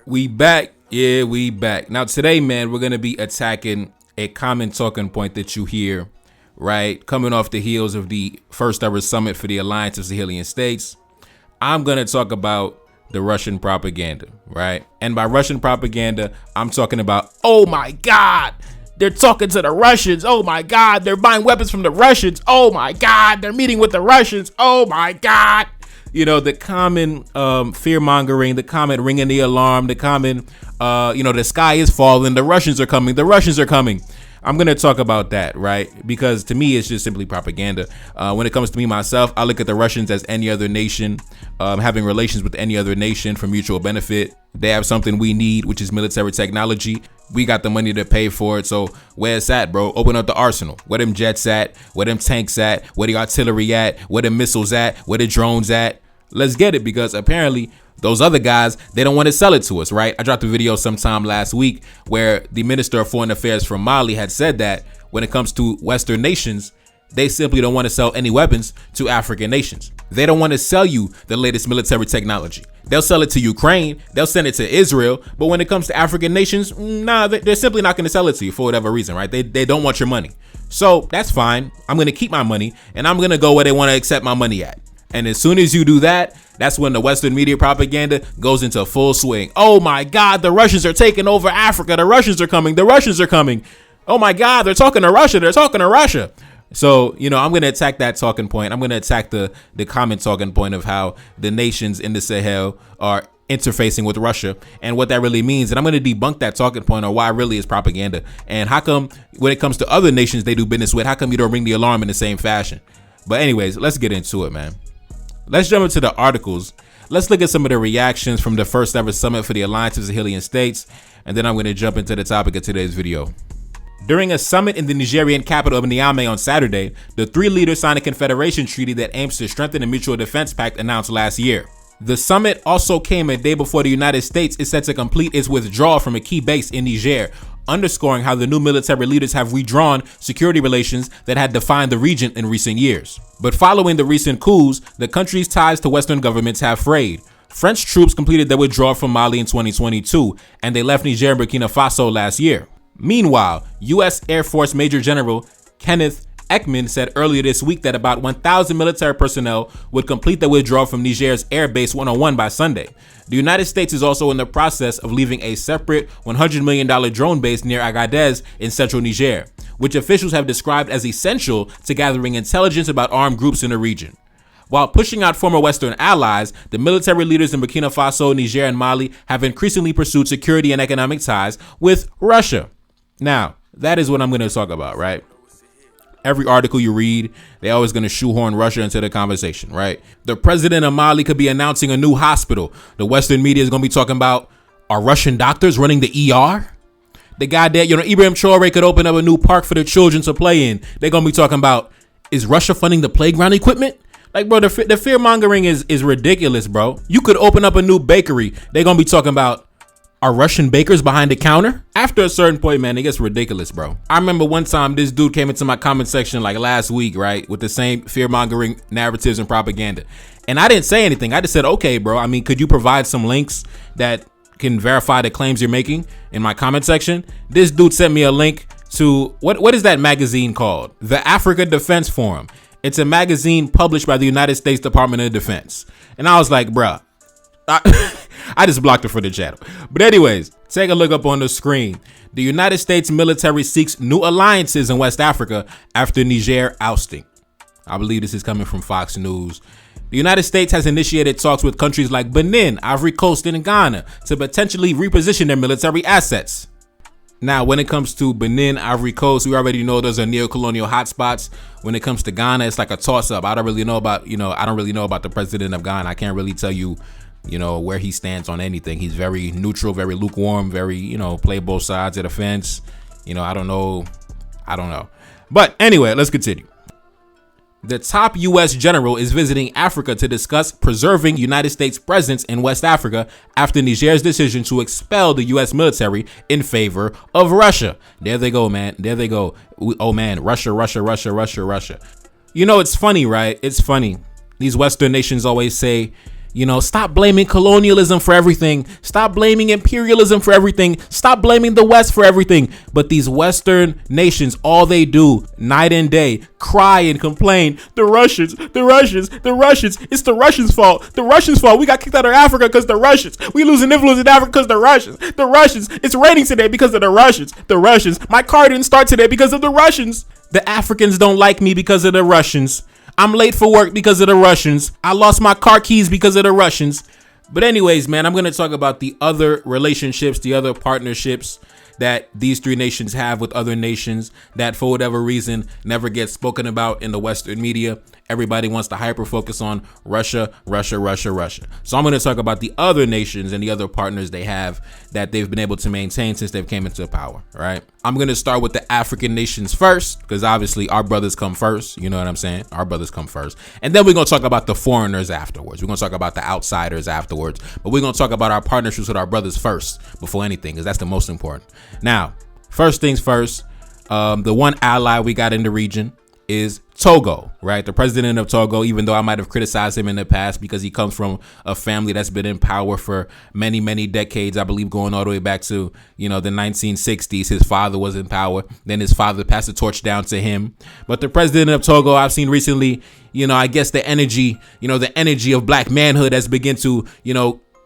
We back. Yeah, we back. Now today, man, we're going to be attacking a common talking point that you hear, right? Coming off the heels of the first ever summit for the Alliance of Sahelian States. I'm going to talk about the Russian propaganda, right? And by Russian propaganda, I'm talking about, oh my God, they're talking to the Russians. Oh my God, they're buying weapons from the Russians. Oh my God, they're meeting with the Russians. Oh my God. You know, the common fear mongering, the common ringing the alarm, the common, the sky is falling. The Russians are coming. The Russians are coming. I'm going to talk about that, right? Because to me, it's just simply propaganda. When it comes to me, myself, I look at the Russians as any other nation, having relations with any other nation for mutual benefit. They have something we need, which is military technology. We got the money to pay for it. So where it's at, bro? Open up the arsenal. Where them jets at? Where them tanks at? Where the artillery at? Where the missiles at? Where the drones at? Let's get it, because apparently those other guys, they don't want to sell it to us, right? I dropped a video sometime last week where the Minister of Foreign Affairs from Mali had said that when it comes to Western nations, they simply don't want to sell any weapons to African nations. They don't want to sell you the latest military technology. They'll sell it to Ukraine. They'll send it to Israel. But when it comes to African nations, nah, they're simply not going to sell it to you for whatever reason, right? They don't want your money. So that's fine. I'm going to keep my money and I'm going to go where they want to accept my money at. And as soon as you do that, that's when the Western media propaganda goes into full swing. Oh my God, the Russians are taking over Africa. The Russians are coming. The Russians are coming. Oh my God, they're talking to Russia. They're talking to Russia. So, I'm going to attack that talking point. I'm going to attack the common talking point of how the nations in the Sahel are interfacing with Russia and what that really means. And I'm going to debunk that talking point, or why it really is propaganda. And how come when it comes to other nations they do business with, how come you don't ring the alarm in the same fashion? But anyways, let's get into it, man. Let's jump into the articles. Let's look at some of the reactions from the first ever summit for the Alliance of Sahelian States, and then I'm going to jump into the topic of today's video. During a summit in the Nigerian capital of Niamey on Saturday, the three leaders signed a confederation treaty that aims to strengthen the Mutual Defense Pact announced last year. The summit also came a day before the United States is set to complete its withdrawal from a key base in Niger, underscoring how the new military leaders have redrawn security relations that had defined the region in recent years. But following the recent coups, the country's ties to Western governments have frayed. French troops completed their withdrawal from Mali in 2022, and they left Niger and Burkina Faso last year. Meanwhile, U.S. Air Force Major General Kenneth Ekman said earlier this week that about 1,000 military personnel would complete their withdrawal from Niger's Air Base 101 by Sunday. The United States is also in the process of leaving a separate $100 million drone base near Agadez in central Niger, which officials have described as essential to gathering intelligence about armed groups in the region. While pushing out former Western allies, the military leaders in Burkina Faso, Niger, and Mali have increasingly pursued security and economic ties with Russia. Now, that is what I'm going to talk about, right? Every article you read, they're always going to shoehorn Russia into the conversation, right? The president of Mali could be announcing a new hospital. The Western media is going to be talking about, are Russian doctors running the ER? The guy that, Ibrahim Traore could open up a new park for the children to play in. They're going to be talking about, is Russia funding the playground equipment? Like, bro, the fear mongering is ridiculous, bro. You could open up a new bakery. They're going to be talking about, are Russian bakers behind the counter? After a certain point, man, it gets ridiculous, bro. I remember one time this dude came into my comment section like last week, right? With the same fear-mongering narratives and propaganda. And I didn't say anything. I just said, okay, bro. I mean, could you provide some links that can verify the claims you're making in my comment section? This dude sent me a link to, what is that magazine called? The Africa Defense Forum. It's a magazine published by the United States Department of Defense. And I was like, bruh, I just blocked it for the channel. But anyways, take a look up on the screen. The United States military seeks new alliances in West Africa after Niger ousting. I believe this is coming from Fox News. The United States has initiated talks with countries like Benin, Ivory Coast, and Ghana to potentially reposition their military assets. Now, when it comes to Benin, Ivory Coast, we already know those are neo-colonial hotspots. When it comes to Ghana, it's like a toss-up. I don't really know about the president of Ghana. I can't really tell you, where he stands on anything. He's very neutral, very lukewarm, very, play both sides of the fence. I don't know. But anyway, let's continue. The top U.S. general is visiting Africa to discuss preserving United States presence in West Africa after Niger's decision to expel the U.S. military in favor of Russia. There they go, man. There they go. Oh, man. Russia. It's funny, right? It's funny. These Western nations always say, Stop blaming colonialism for everything. Stop blaming imperialism for everything. Stop blaming the West for everything. But these Western nations, all they do night and day, cry and complain. The Russians, the Russians, the Russians. It's the Russians' fault. The Russians' fault. We got kicked out of Africa because the Russians. We losing influence in Africa because the Russians. The Russians. It's raining today because of the Russians. The Russians. My car didn't start today because of the Russians. The Africans don't like me because of the Russians. I'm late for work because of the Russians. I lost my car keys because of the Russians. But anyways, man, I'm going to talk about the other relationships, the other partnerships that these three nations have with other nations that for whatever reason never get spoken about in the Western media. Everybody wants to hyper focus on Russia, Russia, Russia, Russia. So I'm going to talk about the other nations and the other partners they have that they've been able to maintain since they've came into power, right? I'm going to start with the African nations first, because obviously our brothers come first. You know what I'm saying? Our brothers come first. And then we're going to talk about the foreigners afterwards. We're going to talk about the outsiders afterwards. But we're going to talk about our partnerships with our brothers first before anything, because that's the most important. Now, first things first, the one ally we got in the region is Togo, right? The president of Togo, even though I might have criticized him in the past because he comes from a family that's been in power for many, many decades, I believe going all the way back to, the 1960s. His father was in power. Then his father passed the torch down to him. But the president of Togo, I've seen recently, I guess the energy of black manhood has begun to,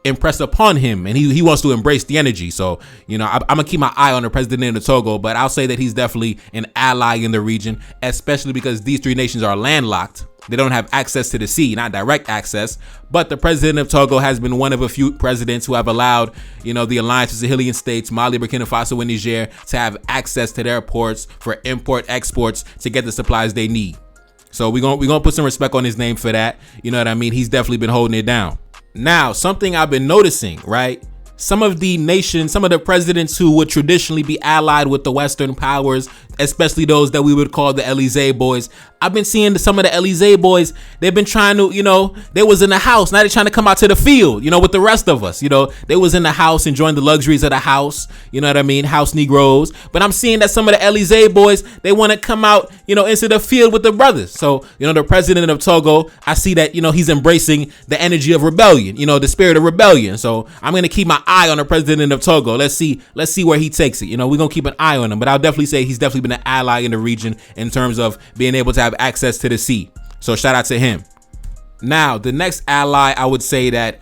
impressed upon him, and he wants to embrace the energy. So I'm gonna keep my eye on the president of Togo, but I'll say that he's definitely an ally in the region, especially because these three nations are landlocked. They don't have access to the sea, not direct access, but the president of Togo has been one of a few presidents who have allowed, the alliance of Sahelian states, Mali, Burkina Faso, and Niger, to have access to their ports for import exports to get the supplies they need. So we're gonna put some respect on his name for that. You know what I mean? He's definitely been holding it down. Now, something I've been noticing, right? Some of the presidents who would traditionally be allied with the Western powers, especially those that we would call the Elysee boys. I've been seeing some of the Elysee boys, they've been trying to, they was in the house. Now they're trying to come out to the field, with the rest of us. They was in the house enjoying the luxuries of the house. You know what I mean? House Negroes. But I'm seeing that some of the Elysee boys, they want to come out, into the field with the brothers. So, the president of Togo, I see that, he's embracing the energy of rebellion, the spirit of rebellion. So I'm going to keep my eye on the president of Togo. Let's see where he takes it. We're going to keep an eye on him, but I'll definitely say he's definitely been an ally in the region in terms of being able to have access to the sea. So shout out to him. Now, the next ally I would say that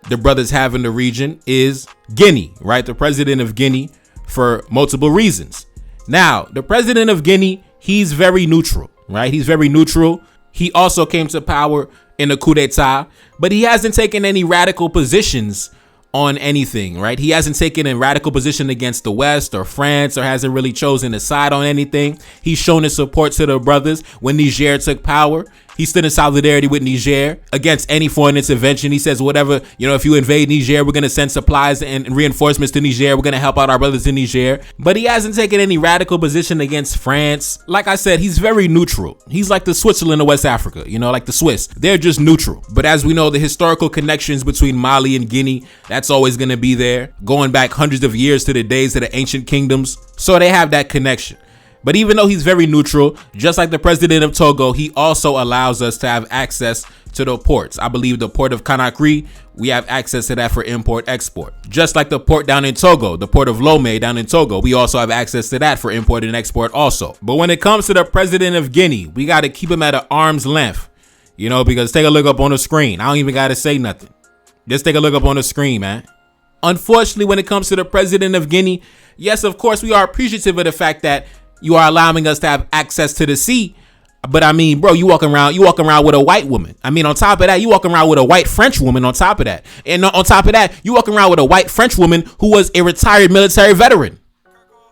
the brothers have in the region is Guinea, right? The president of Guinea, for multiple reasons. Now, the president of Guinea, he's very neutral, right? He's very neutral. He also came to power in a coup d'etat, but he hasn't taken any radical positions on anything, right? He hasn't taken a radical position against the West or France, or hasn't really chosen a side on anything. He's shown his support to the brothers when Niger took power. He stood in solidarity with Niger against any foreign intervention. He says, whatever, if you invade Niger, we're going to send supplies and reinforcements to Niger. We're going to help out our brothers in Niger. But he hasn't taken any radical position against France. Like I said, he's very neutral. He's like the Switzerland of West Africa, like the Swiss. They're just neutral. But as we know, the historical connections between Mali and Guinea, that's always going to be there, going back hundreds of years to the days of the ancient kingdoms. So they have that connection. But even though he's very neutral, just like the president of Togo, he also allows us to have access to the ports. I believe the port of Conakry, we have access to that for import export. Just like the port down in Togo, the port of Lomé down in Togo, we also have access to that for import and export also. But when it comes to the president of Guinea, we got to keep him at an arm's length, because take a look up on the screen. I don't even got to say nothing. Just take a look up on the screen, man. Unfortunately, when it comes to the president of Guinea, yes, of course, we are appreciative of the fact that you are allowing us to have access to the sea. But I mean, bro, you walking around with a white woman. I mean, on top of that, you walking around with a white French woman on top of that. And on top of that, you walking around with a white French woman who was a retired military veteran.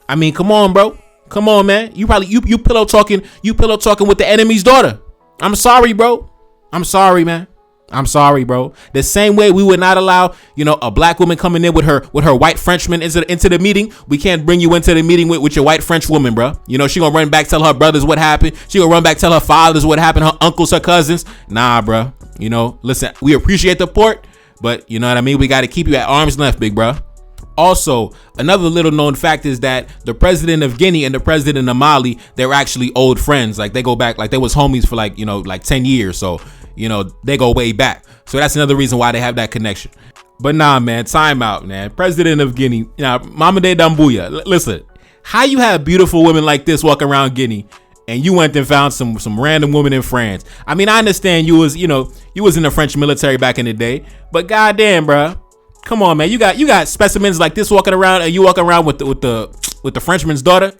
I mean, come on, bro. Come on, man. You pillow talking with the enemy's daughter. I'm sorry, bro. I'm sorry, man. I'm sorry, bro. The same way we would not allow, a black woman coming in with her white Frenchman into the meeting. We can't bring you into the meeting with your white French woman, bro. She gonna run back, tell her brothers what happened. She gonna run back, tell her fathers what happened, her uncles, her cousins. Nah, bro. Listen, we appreciate the port, but you know what I mean? We got to keep you at arm's length, big bro. Also, another little known fact is that the president of Guinea and the president of Mali, they're actually old friends. Like they go back, like they was homies for like 10 years. So, you know, they go way back. So that's another reason why they have that connection. But nah, man, time out, man. President of Guinea, you know, Mamadi Doumbouya. Listen, how you have beautiful women like this walking around Guinea, and you went and found some random woman in France? I mean, I understand you was in the French military back in the day, but goddamn, bro, come on, man. You got specimens like this walking around, and you walking around with the Frenchman's daughter.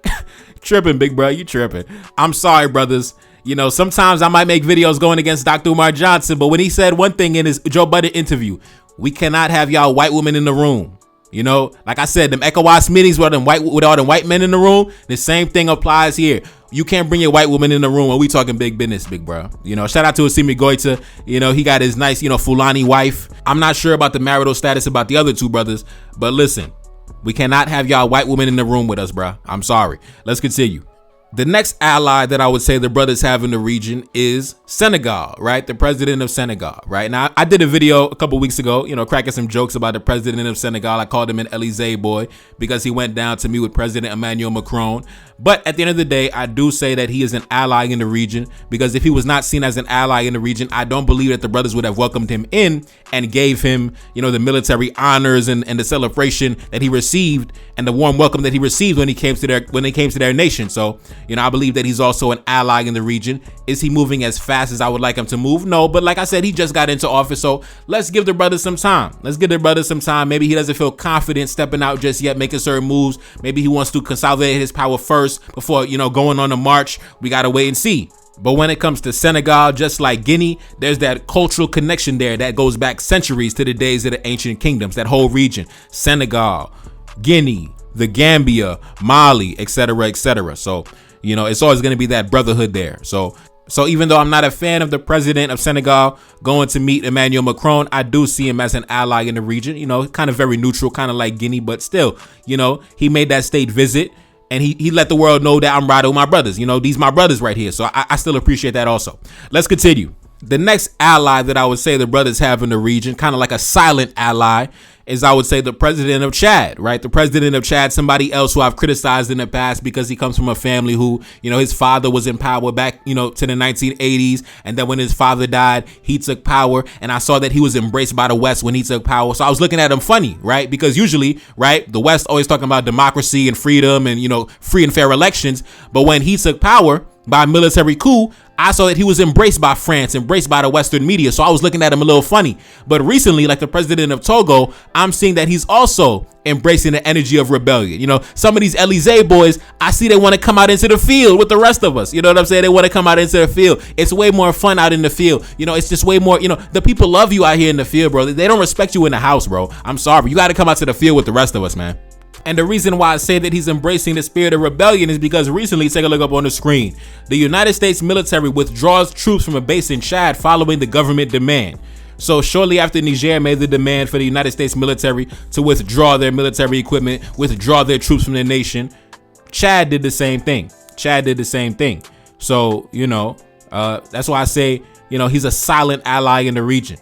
Tripping, big bro, you tripping. I'm sorry, brothers. You know, sometimes I might make videos going against Dr. Umar Johnson, but when he said one thing in his Joe Budden interview, we cannot have y'all white women in the room. You know, like I said, them ECOWAS meetings with all them white men in the room, the same thing applies here. You can't bring your white woman in the room when we talking big business, big bro. You know, shout out to Assimi Goita. You know, he got his nice, Fulani wife. I'm not sure about the marital status about the other two brothers, but listen, we cannot have y'all white women in the room with us, bro. I'm sorry. Let's continue. The next ally that I would say the brothers have in the region is Senegal, right? The president of Senegal, right? Now, I did a video a couple weeks ago, cracking some jokes about the president of Senegal. I called him an Elysee boy because he went down to meet with President Emmanuel Macron. But at the end of the day, I do say that he is an ally in the region, because if he was not seen as an ally in the region, I don't believe that the brothers would have welcomed him in and gave him, the military honors and the celebration that he received and the warm welcome that he received when he came to their nation. So, I believe that he's also an ally in the region. Is he moving as fast as I would like him to move? No, but like I said, he just got into office, so let's give the brothers some time. Maybe he doesn't feel confident stepping out just yet, making certain moves. Maybe he wants to consolidate his power first before, going on a march. We got to wait and see. But when it comes to Senegal, just like Guinea, there's that cultural connection there that goes back centuries to the days of the ancient kingdoms, that whole region, Senegal, Guinea, the Gambia, Mali, etc., etc. So, it's always going to be that brotherhood there. So even though I'm not a fan of the president of Senegal going to meet Emmanuel Macron, I do see him as an ally in the region, kind of very neutral, kind of like Guinea, but still, he made that state visit and he let the world know that I'm riding with my brothers. These my brothers right here. So I still appreciate that also. Let's continue. The next ally that I would say the brothers have in the region, kind of like a silent ally, is I would say the president of Chad, right? The president of Chad, somebody else who I've criticized in the past because he comes from a family who, his father was in power back, to the 1980s. And then when his father died, he took power. And I saw that he was embraced by the West when he took power. So I was looking at him funny, right? Because usually, right, the West always talking about democracy and freedom and, free and fair elections. But when he took power by a military coup, I saw that he was embraced by France, embraced by the Western media. So I was looking at him a little funny. But recently, like the president of Togo, I'm seeing that he's also embracing the energy of rebellion. Some of these Elysee boys, I see they want to come out into the field with the rest of us. You know what I'm saying? They want to come out into the field. It's way more fun out in the field. It's just way more, the people love you out here in the field, bro. They don't respect you in the house, bro. I'm sorry. You got to come out to the field with the rest of us, man. And the reason why I say that he's embracing the spirit of rebellion is because recently, take a look up on the screen, the United States military withdraws troops from a base in Chad following the government demand. So shortly after Niger made the demand for the United States military to withdraw their military equipment, withdraw their troops from their nation, Chad did the same thing. So, that's why I say, he's a silent ally in the region,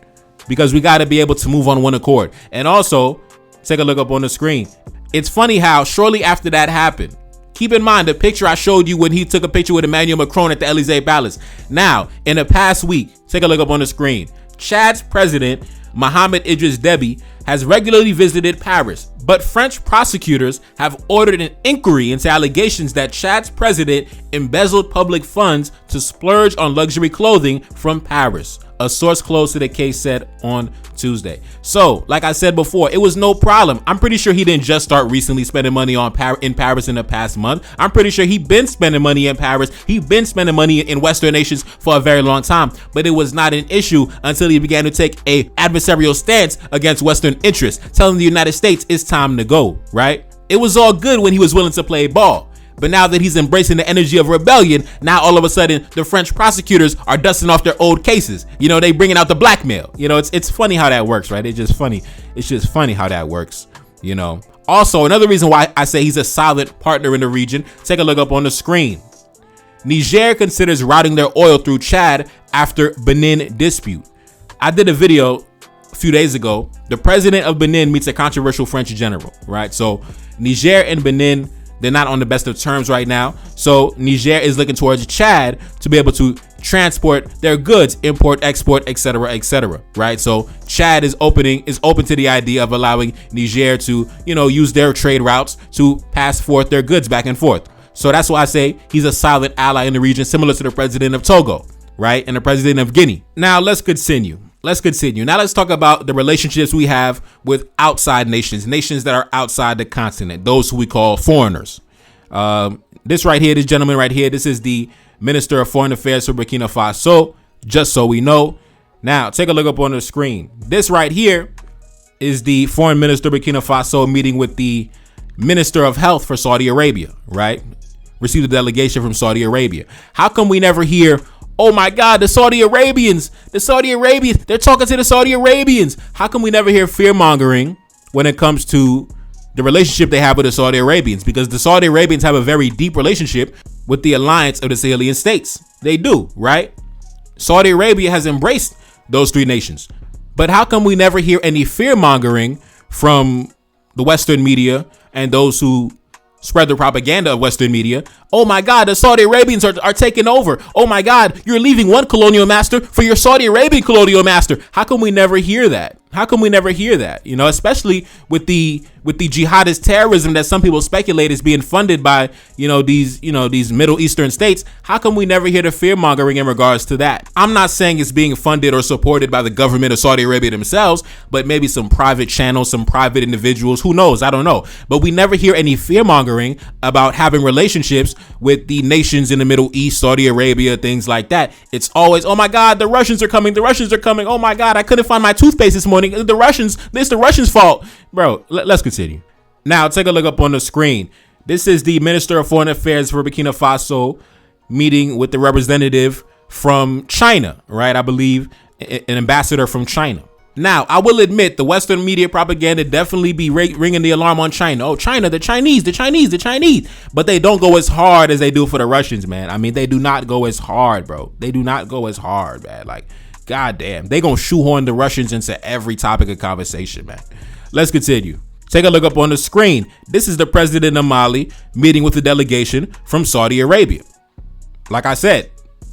because we got to be able to move on one accord. And also, take a look up on the screen. It's funny how shortly after that happened, keep in mind the picture I showed you when he took a picture with Emmanuel Macron at the Elysee Palace. Now, in the past week, take a look up on the screen. Chad's president, Mohamed Idriss Déby, has regularly visited Paris, but French prosecutors have ordered an inquiry into allegations that Chad's president embezzled public funds to splurge on luxury clothing from Paris, a source close to the case said on Tuesday. So, like I said before, it was no problem. I'm pretty sure he didn't just start recently spending money in Paris in the past month. I'm pretty sure he'd been spending money in Paris. He'd been spending money in Western nations for a very long time, but it was not an issue until he began to take a adversarial stance against Western interests, telling the United States it's time to go, right? It was all good when he was willing to play ball. But now that he's embracing the energy of rebellion, now all of a sudden the French prosecutors are dusting off their old cases. They bringing out the blackmail. It's funny how that works, right? It's just funny how that works. Also, another reason why I say he's a solid partner in the region, take a look up on the screen. Niger considers routing their oil through Chad after Benin dispute. I did a video a few days ago. The president of Benin meets a controversial French general, right? So Niger and Benin, they're not on the best of terms right now. So Niger is looking towards Chad to be able to transport their goods, import, export, etc., right? So Chad is open to the idea of allowing Niger to, use their trade routes to pass forth their goods back and forth. So that's why I say he's a solid ally in the region, similar to the president of Togo, right? And the president of Guinea. Now let's continue. Now let's talk about the relationships we have with outside nations that are outside the continent, those who we call foreigners. This gentleman right here, this is the Minister of Foreign Affairs for Burkina Faso, just so we know. Now, take a look up on the screen. This right here is the Foreign Minister of Burkina Faso meeting with the Minister of Health for Saudi Arabia, right? Received a delegation from Saudi Arabia. How come we never hear, oh my God, the Saudi Arabians, they're talking to the Saudi Arabians. How come we never hear fear mongering when it comes to the relationship they have with the Saudi Arabians? Because the Saudi Arabians have a very deep relationship with the alliance of the Sahelian states. They do, right? Saudi Arabia has embraced those three nations. But how come we never hear any fear mongering from the Western media and those who spread the propaganda of Western media? Oh my God, the Saudi Arabians are taking over. Oh my God, you're leaving one colonial master for your Saudi Arabian colonial master. How come we never hear that? Especially with the jihadist terrorism that some people speculate is being funded by, these Middle Eastern states. How come we never hear the fear mongering in regards to that? I'm not saying it's being funded or supported by the government of Saudi Arabia themselves, but maybe some private channels, some private individuals, who knows? I don't know. But we never hear any fear mongering about having relationships with the nations in the Middle East, Saudi Arabia, things like that. It's always, oh my God, the Russians are coming. Oh my God, I couldn't find my toothpaste this morning. It's the Russians' fault. Bro, let's continue. Now, take a look up on the screen. This is the Minister of Foreign Affairs for Burkina Faso meeting with the representative from China, right? I believe an ambassador from China. Now, I will admit the Western media propaganda definitely be ringing the alarm on China. Oh, China, the Chinese. But they don't go as hard as they do for the Russians, man. I mean, they do not go as hard, bro. They do not go as hard, man. Like, goddamn, they gonna shoehorn the Russians into every topic of conversation, man. Let's continue. Take a look up on the screen. This is the president of Mali meeting with a delegation from Saudi Arabia. Like I said,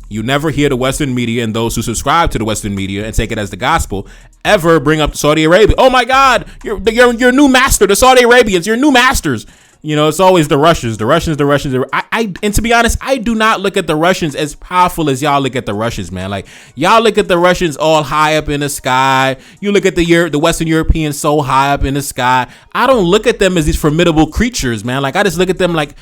you never hear the Western media and those who subscribe to the Western media and take it as the gospel ever bring up Saudi Arabia. Oh my God, your new master, the Saudi Arabians, your new masters. It's always the Russians. And to be honest, I do not look at the Russians as powerful as y'all look at the Russians, man. Like, y'all look at the Russians all high up in the sky. You look at the Western Europeans so high up in the sky. I don't look at them as these formidable creatures, man. Like, I just look at them like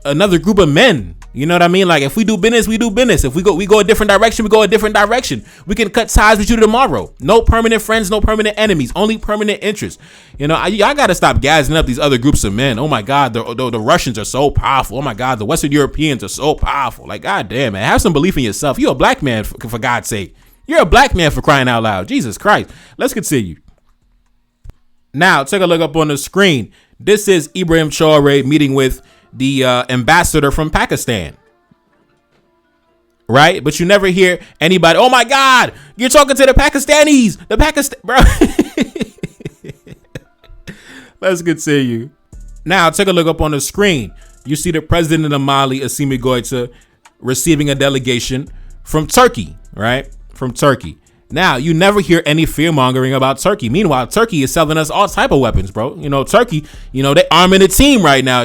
another group of men. You know what I mean? Like, if we do business, we do business. If we go a different direction, we go a different direction. We can cut ties with you tomorrow. No permanent friends, no permanent enemies, only permanent interests. I got to stop gassing up these other groups of men. Oh my God, the Russians are so powerful. Oh my God, the Western Europeans are so powerful. Like, God damn, man, have some belief in yourself. You're a black man, for God's sake. You're a black man, for crying out loud. Jesus Christ. Let's continue. Now, take a look up on the screen. This is Ibrahim Traore meeting with the ambassador from Pakistan, right? But you never hear anybody, oh my God, you're talking to the Pakistanis, bro. Let's continue. Now, take a look up on the screen. You see the president of Mali, Assimi Goïta, receiving a delegation from Turkey, right? From Turkey. Now, you never hear any fear mongering about Turkey. Meanwhile, Turkey is selling us all type of weapons, bro. Turkey, they arming the team right now.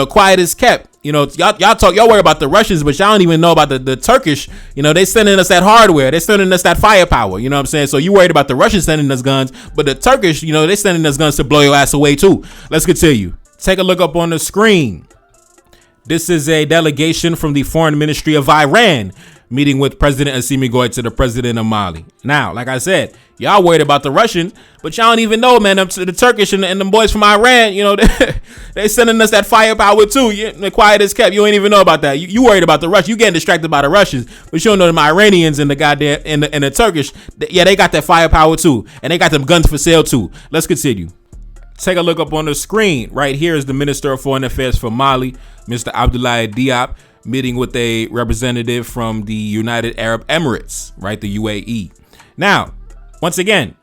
Quiet as kept. Y'all worry about the Russians, but y'all don't even know about the Turkish. They sending us that hardware. They sending us that firepower. You know what I'm saying? So you worried about the Russians sending us guns, but the Turkish, they sending us guns to blow your ass away too. Let's continue. Take a look up on the screen. This is a delegation from the Foreign Ministry of Iran meeting with President Assimi Goïta, the president of Mali. Now, like I said, y'all worried about the Russians, but y'all don't even know, man, the Turkish and the boys from Iran, they sending us that firepower too. The quiet as kept. You ain't even know about that. You worried about the Russians. You getting distracted by the Russians, but you don't know the Iranians and the goddamn and the Turkish. Yeah, they got that firepower too, and they got them guns for sale too. Let's continue. Take a look up on the screen. Right here is the Minister of Foreign Affairs for Mali, Mr. Abdoulaye Diop, meeting with a representative from the United Arab Emirates, right? The UAE. Now, once again,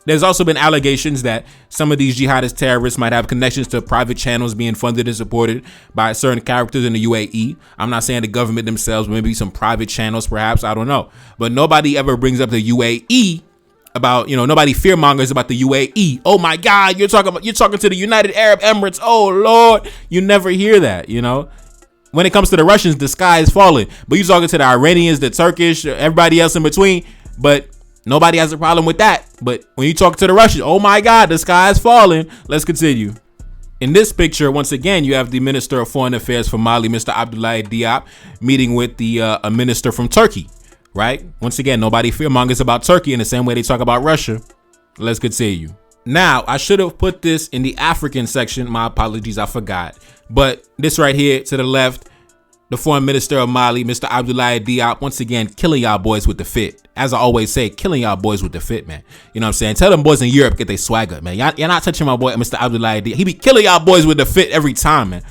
There's also been allegations that some of these jihadist terrorists might have connections to private channels being funded and supported by certain characters in the UAE. I'm not saying the government themselves, maybe some private channels, perhaps. I don't know. But nobody ever brings up the UAE about, nobody fear mongers about the UAE. Oh my God, you're talking to the United Arab Emirates. Oh Lord, you never hear that, When it comes to the Russians, the sky is falling. But you're talking to the Iranians, the Turkish, everybody else in between. But nobody has a problem with that. But when you talk to the Russians, oh my God, the sky is falling. Let's continue. In this picture, once again, you have the Minister of Foreign Affairs from Mali, Mr. Abdoulaye Diop, meeting with a minister from Turkey, right? Once again, nobody fearmongers about Turkey in the same way they talk about Russia. Let's continue. Now, I should have put this in the African section. My apologies, I forgot. But this right here to the left, the foreign minister of Mali, Mr. Abdoulaye Diop, once again, killing y'all boys with the fit. As I always say, killing y'all boys with the fit, man. You know what I'm saying? Tell them boys in Europe, get their swag up, man. Y'all not touching my boy, Mr. Abdoulaye Diop. He be killing y'all boys with the fit every time, man.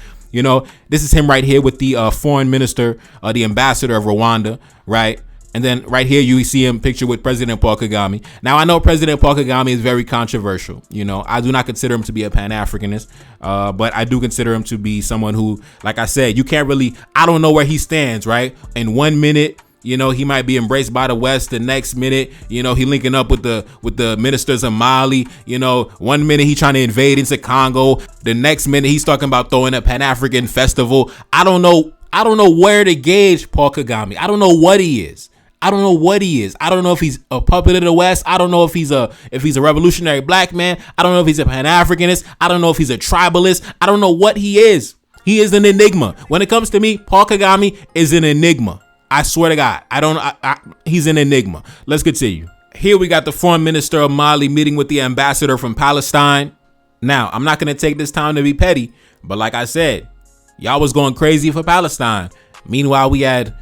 This is him right here with the foreign minister, the ambassador of Rwanda, right? And then right here, you see him pictured with President Paul Kagame. Now, I know President Paul Kagame is very controversial. I do not consider him to be a Pan-Africanist, but I do consider him to be someone who, like I said, I don't know where he stands, right? In 1 minute, he might be embraced by the West. The next minute, he linking up with the ministers of Mali. 1 minute he trying to invade into Congo. The next minute he's talking about throwing a Pan-African festival. I don't know where to gauge Paul Kagame. I don't know what he is. I don't know if he's a puppet of the West. I don't know if he's a revolutionary black man. I don't know if he's a Pan-Africanist. I don't know if he's a tribalist. I don't know what he is. He is an enigma. When it comes to me, Paul Kagame is an enigma. I swear to God. He's an enigma. Let's continue. Here we got the foreign minister of Mali meeting with the ambassador from Palestine. Now, I'm not going to take this time to be petty, but like I said, y'all was going crazy for Palestine. Meanwhile, we had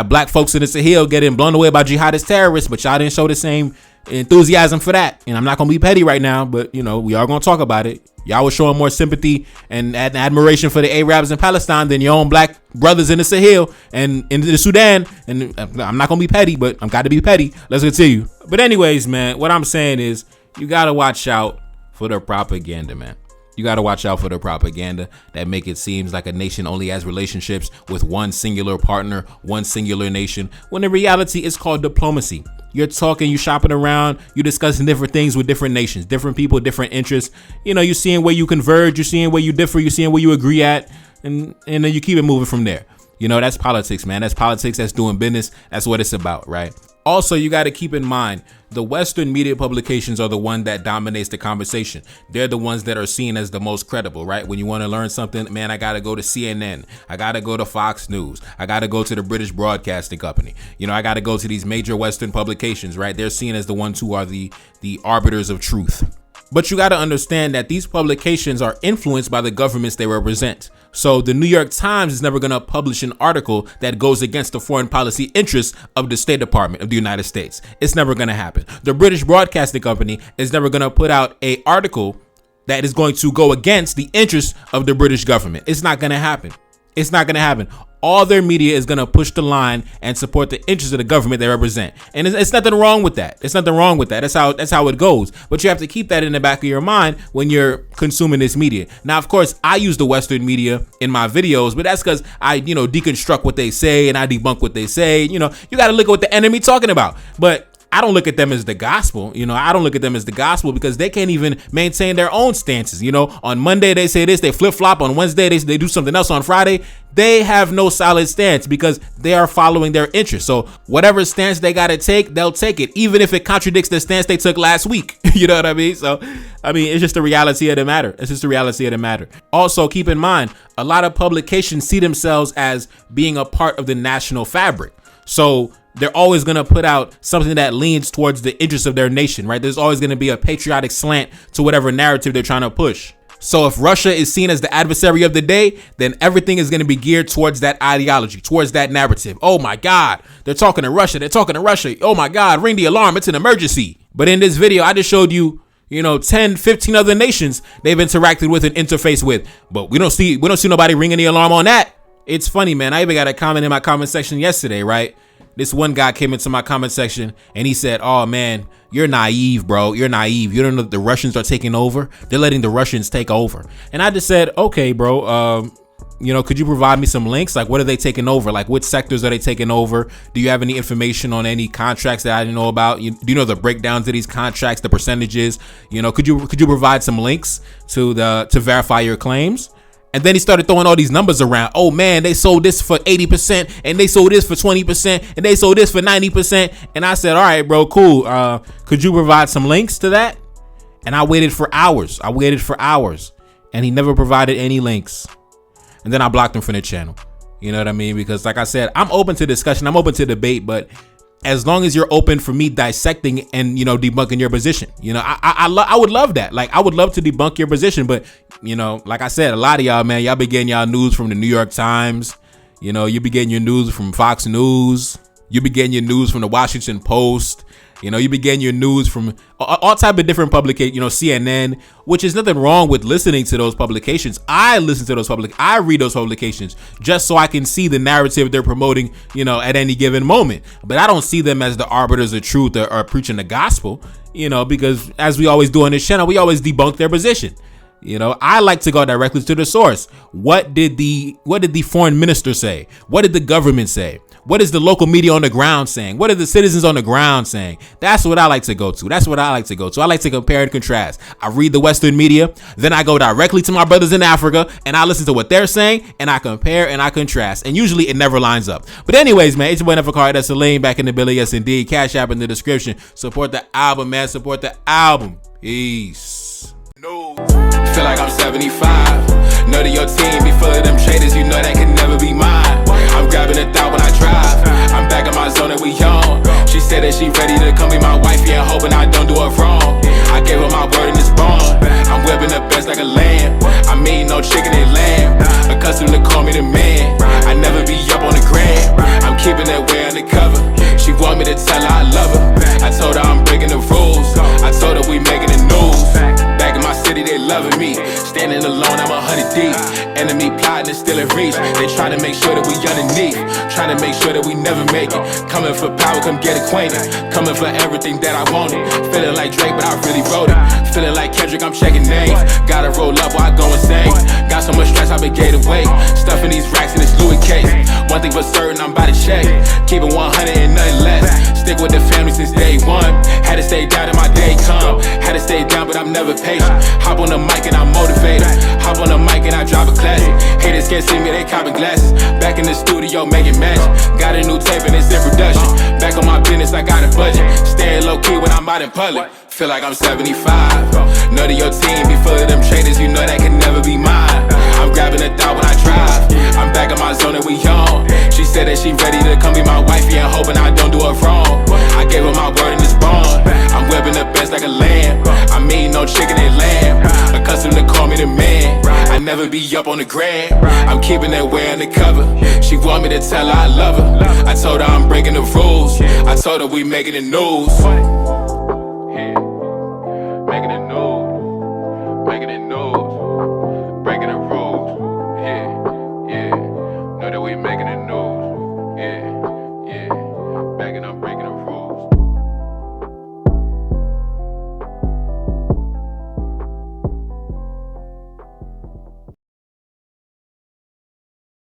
black folks in the Sahel getting blown away by jihadist terrorists, but y'all didn't show the same enthusiasm for that. And I'm not going to be petty right now, but we are going to talk about it. Y'all was showing more sympathy and admiration for the Arabs in Palestine than your own black brothers in the Sahel and in the Sudan. And I'm not going to be petty, but I'm got to be petty. Let's continue. But anyways, man, what I'm saying is you got to watch out for the propaganda, man. You got to watch out for the propaganda that make it seem like a nation only has relationships with one singular partner, one singular nation, when in reality it's called diplomacy. You're talking, you shopping around, you discussing different things with different nations, different people, different interests. You're seeing where you converge, you're seeing where you differ, you're seeing where you agree at, and then you keep it moving from there. That's politics, man. That's politics. That's doing business. That's what it's about, right? Also, you got to keep in mind, the Western media publications are the one that dominates the conversation. They're the ones that are seen as the most credible, right? When you want to learn something, man, I got to go to CNN. I got to go to Fox News. I got to go to the British Broadcasting Company. I got to go to these major Western publications, right? They're seen as the ones who are the arbiters of truth. But you got to understand that these publications are influenced by the governments they represent. So the New York Times is never going to publish an article that goes against the foreign policy interests of the State Department of the United States. It's never going to happen. The British Broadcasting Company is never going to put out an article that is going to go against the interests of the British government. It's not going to happen. It's not going to happen. All their media is going to push the line and support the interests of the government they represent. And it's nothing wrong with that. It's nothing wrong with that. That's how it goes. But you have to keep that in the back of your mind when you're consuming this media. Now, of course, I use the Western media in my videos, but that's because I, deconstruct what they say and I debunk what they say. You got to look at what the enemy talking about. But I don't look at them as the gospel. I don't look at them as the gospel because they can't even maintain their own stances. On Monday, they say this, they flip flop. On Wednesday, they do something else. On Friday, they have no solid stance because they are following their interests. So whatever stance they got to take, they'll take it, even if it contradicts the stance they took last week. You know what I mean? So, it's just the reality of the matter. It's just the reality of the matter. Also, keep in mind, a lot of publications see themselves as being a part of the national fabric. So they're always going to put out something that leans towards the interests of their nation, right? There's always going to be a patriotic slant to whatever narrative they're trying to push. So if Russia is seen as the adversary of the day, then everything is going to be geared towards that ideology, towards that narrative. Oh my God, they're talking to Russia. They're talking to Russia. Oh my God, ring the alarm. It's an emergency. But in this video, I just showed you, 10, 15 other nations they've interacted with and interfaced with. But we don't see nobody ringing the alarm on that. It's funny, man. I even got a comment in my comment section yesterday, right? This one guy came into my comment section and he said, "Oh man, you're naive, bro. You're naive. You don't know that the Russians are taking over. They're letting the Russians take over." And I just said, "Okay, bro. Could you provide me some links? Like, what are they taking over? Like, which sectors are they taking over? Do you have any information on any contracts that I didn't know about? Do you know the breakdowns of these contracts, the percentages? Could you provide some links to verify your claims?" And then he started throwing all these numbers around. "Oh man, they sold this for 80%, and they sold this for 20%, and they sold this for 90%. And I said, "All right, bro, cool. Could you provide some links to that?" And I waited for hours. And he never provided any links. And then I blocked him from the channel. You know what I mean? Because like I said, I'm open to discussion. I'm open to debate, but as long as you're open for me dissecting and, debunking your position, I would love that. Like, I would love to debunk your position, but like I said, a lot of y'all, man, y'all be getting y'all news from the New York Times. You be getting your news from Fox News. You be getting your news from the Washington Post. You be getting your news from all type of different publications, CNN, which is nothing wrong with listening to those publications. I listen to I read those publications just so I can see the narrative they're promoting, at any given moment. But I don't see them as the arbiters of truth or preaching the gospel, because as we always do on this channel, we always debunk their position. I like to go directly to the source. What did the foreign minister say? What did the government say? What is the local media on the ground saying? What are the citizens on the ground saying? That's what I like to go to. I like to compare and contrast. I read the Western media, then I go directly to my brothers in Africa and I listen to what they're saying and I compare and I contrast. And usually it never lines up. But anyways, man, it's your boy Neferkari. That's Elaine back in the Billy. Yes, indeed. Cash App in the description. Support the album, man. Support the album. Peace. No. Feel like I'm 75. Know that your team be full of them traders. You know that can never be mine. I'm grabbing a thought when I drive. I'm back in my zone and we on. She said that she ready to come be my wife. Yeah, hoping I don't do her wrong. I gave her my word and it's bond. I'm whipping the best like a lamb. I mean no chicken and lamb. Accustomed to call me the man. I never be up on the gram. I'm keeping that way undercover. She want me to tell her I love her. I told her I'm breaking the rules. I told her we making the news. Back in my city they loving me. Standing alone I'm 100 deep. Enemy plotting and still in reach. They try to make sure that we underneath. Trying to make sure that we never make it. Coming for power, come get acquainted. Coming for everything that I wanted. Feeling like Drake, but I really wrote it. Feeling like Kendrick, I'm checking names. Gotta roll up while I go insane. Got so much stress, I been gated away. Stuffing these racks in this Louis case. One thing for certain, I'm about to check. Keep it 100 and nothing less. Stick with the family since day one. Had to stay down till my day come. Had to stay down, but I'm never patient. Hop on the mic and I'm motivated. Hop on the mic and I drop a classic. Haters can't see me, they copping glasses. Back in the studio making magic. Got a new tape and it's in production. Back on my business, I got a budget. Staying low key when I'm out in public. Feel like I'm 75. Know that your team be full of them traders. You know that can never be mine. I'm grabbing a thought when I drive. I'm back in my zone and we on. She said that she ready to come be my wife. Yeah, hoping I don't do her wrong. I gave her my word and it's bond. I'm whipping the best like a lamb. I mean no chicken and lamb. Accustomed to call me the man. I never be up on the gram. I'm keeping that way undercover. She want me to tell her I love her. I told her I'm breaking the rules. I told her we making the news.